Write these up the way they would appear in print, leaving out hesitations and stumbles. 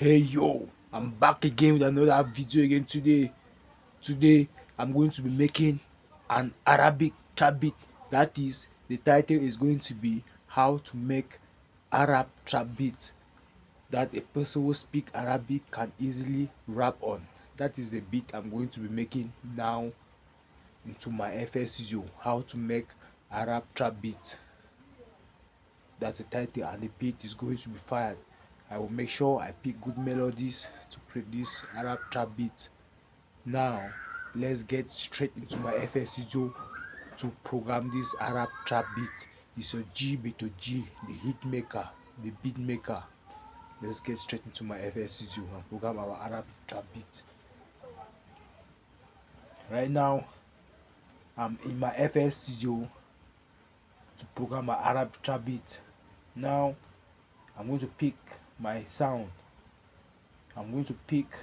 Hey yo, I'm back again with another video again today. Today I'm going to be making an Arabic trap beat. That is, the title is going to be how to make Arab trap beat that a person who speak Arabic can easily rap on. That is the beat I'm going to be making now into my FS Studio. How to make Arab trap beat. That's the title, and the beat is going to be fired. I will make sure I pick good melodies to create this Arab trap beat. Now let's get straight into my FS Studio to program this Arab trap beat. It's a G beat to G, the hit maker, the beat maker. Let's get straight into my FS Studio and program our Arab trap beat. Right now I'm in my FS Studio to program my Arab trap beat. Now I'm going to pick my sound. I'm going to pick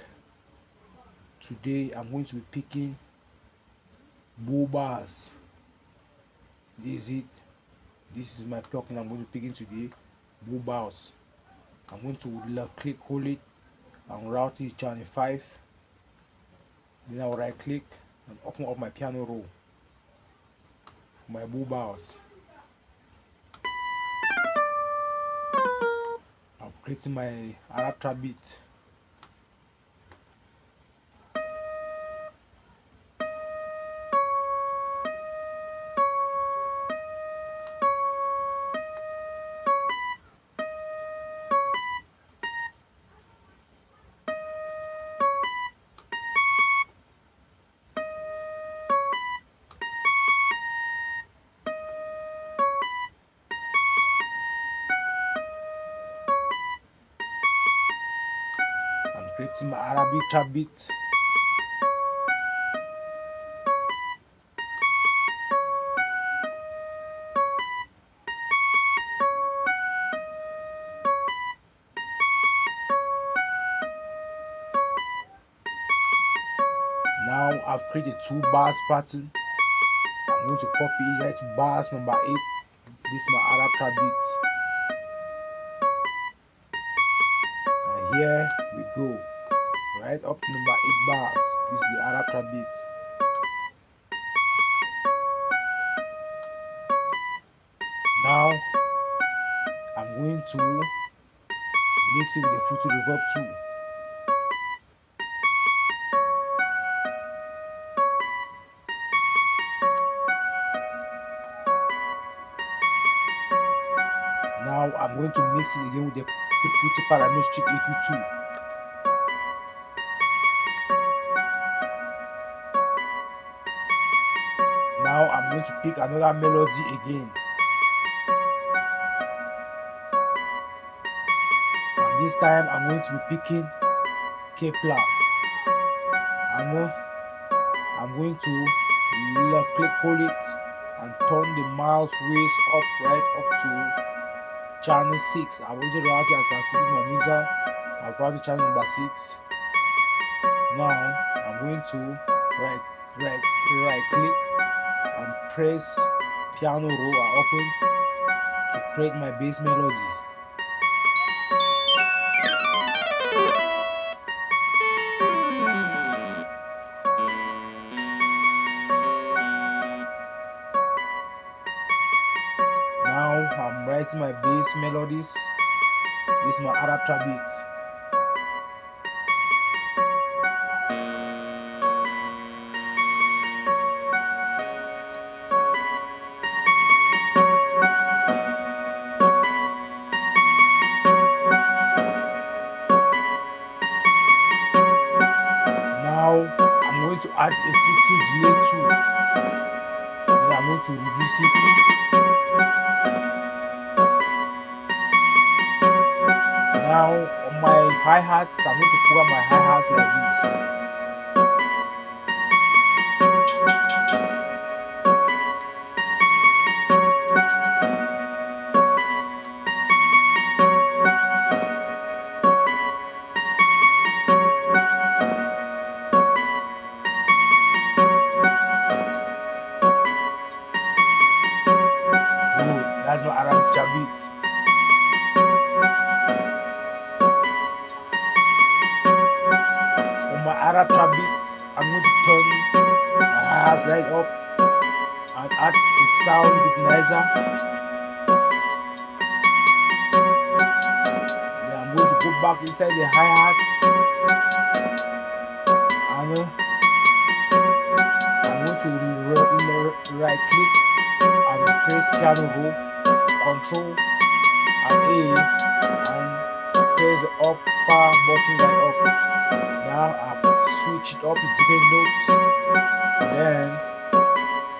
today I'm going to be picking Bobas. This is it. This is my plugin I'm going to be picking today. Bobas. I'm going to left click, hold it, and route it to channel 5. Then I'll right click and open up my piano roll. My Bobas. I'm creating my Arab trap beat. I'm creating my Arabic trap beat. Now I've created 2 bars pattern. I'm going to copy it right to bars number 8. This is my Arab trap beat. And here we go. Right up to number 8 bars. This is the Arab trap beat. Now I'm going to mix it with the Fruity Reverb too. Now I'm going to mix it again with the Fruity Parametric EQ2. Now I'm going to pick another melody again. And this time I'm going to be picking Kepler. And I'm going to left click, hold it, and turn the mouse wheels up, right up to channel 6. I've already routed, as you can see, this is my mixer. I've routed channel number 6. Now I'm going to right click and press piano roll and open to create my bass melody. Now I'm writing my bass melodies. This is my Arab trap beat. Now I'm going to add a filter delay too. Then I'm going to reduce it. Now on my hi-hats, I'm going to program my hi-hats like this. Good, that's my Arabic trap beat. Arab trap beat, I'm going to turn my hi-hats right up and add a sound goodnizer. Then I'm going to go back inside the hi-hats and I'm going to right click and press piano roll, control and A and press the upper button right up. Now I've switched it up to different notes. Then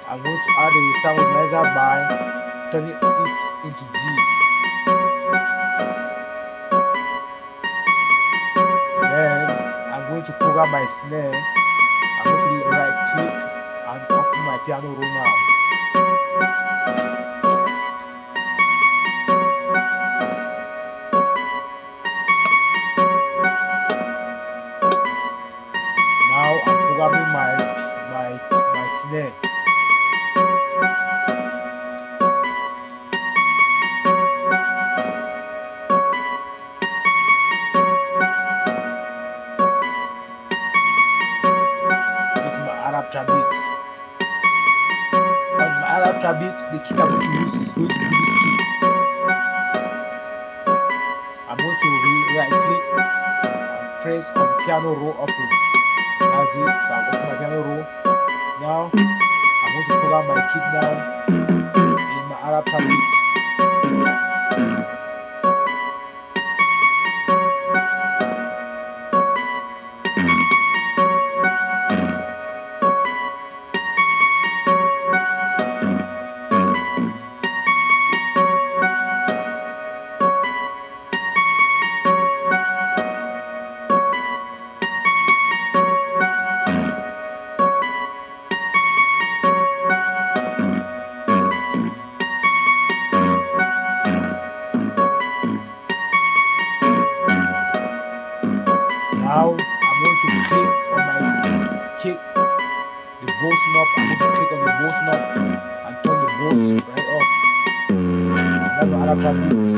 I'm going to add a sound organizer by turning it into D. Then I'm going to program my snare. I'm going to right click and open my piano roll now. Now I'm programming my snare. This is my Arab trap beat. On my Arab trap beat, the kick I'm going to use is going to be this kick. I'm going to right click and press on piano roll open. That's it. So I'll open my piano roll. Now I'm going to program my kick now in my Arab trap beat. Now I'm going to click on my kick, the boss knob. I'm going to click on the boss knob and turn the boss right up. And that's my Arab trap beats.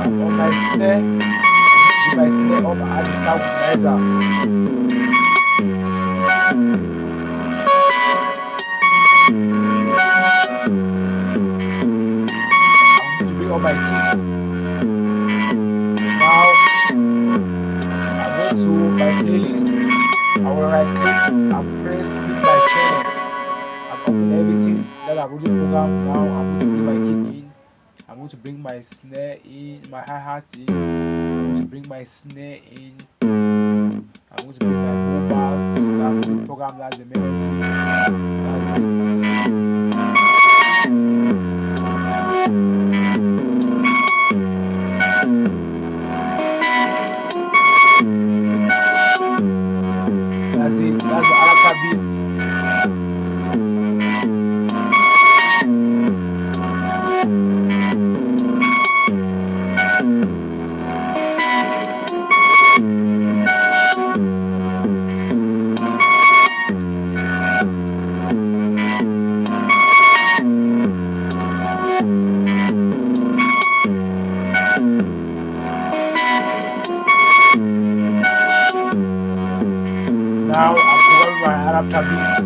And on my snare, give my snare up and add the sound organizer. On my kick. Now I go to my playlist. I will right click and press split my channel and open everything that I've already programmed. Now I'm going to bring my kick in. I'm going to bring my snare in, my hi-hat in. I'm going to bring my snare in. I'm going to bring my low bass. I'm going to program that's the melody. That's it. That's it. That's the Arab trap beat. Now I'm programming my Arab trap beats.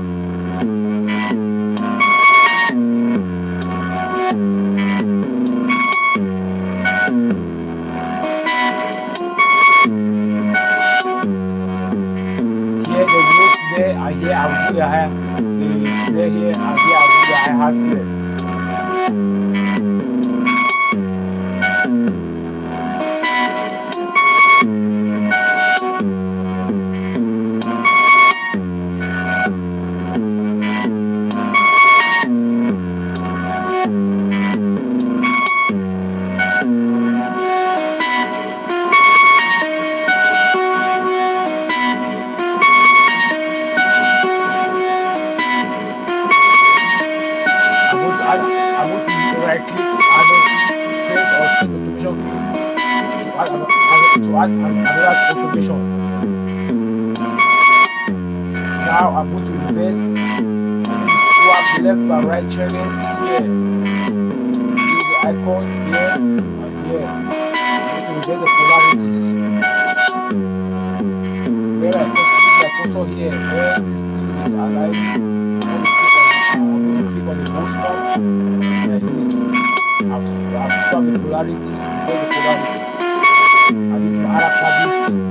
Here the no snare, and here I'll do the snare here, and here I'll do the hi-hat here. I'm going to right click and press or click automation key to add another automation. Now I'm going to reverse. I'm going to swap the left and right channels here. Use the icon here and here. I'm going to reverse the polarities. Where I use my cursor here, where this thing is aligned, I'm going to click on the mouse one like this. I've swapped the polarities, reverse the polarities. And this is my Arab tablet.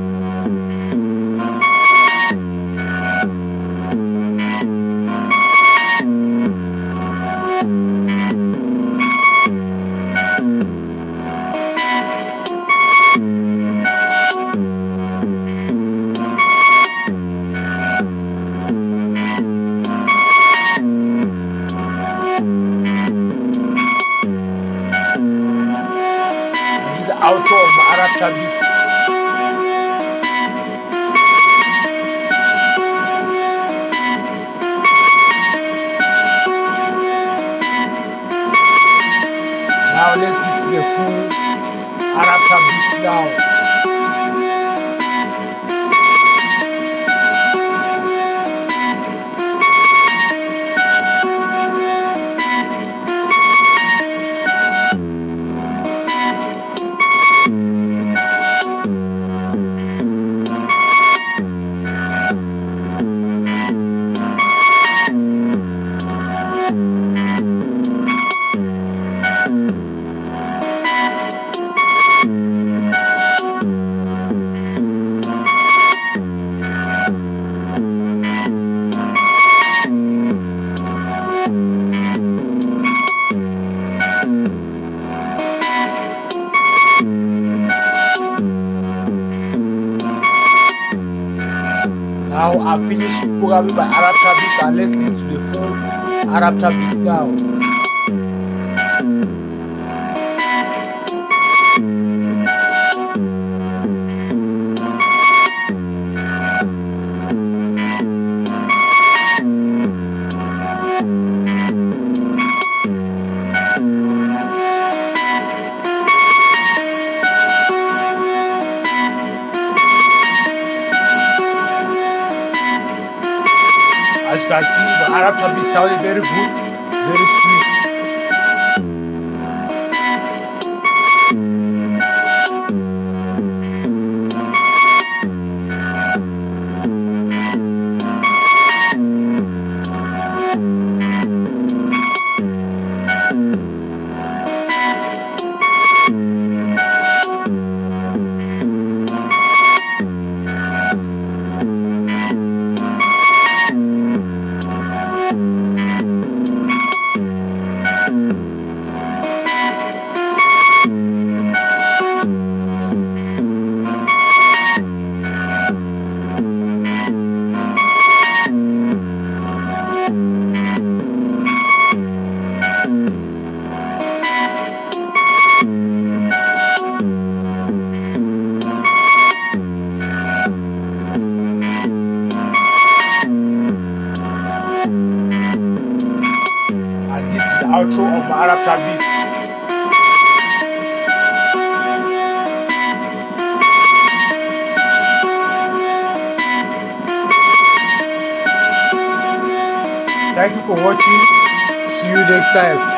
Outro of my Arab tablet. Now let's listen to the full Arab tablet now. Now I've finished programming my Arab tablet and let's listen to the full Arab tablet now. As you can see, the Arab tablet sounded very good, very sweet. Outro of my Arab tablet. Thank you for watching. See you next time.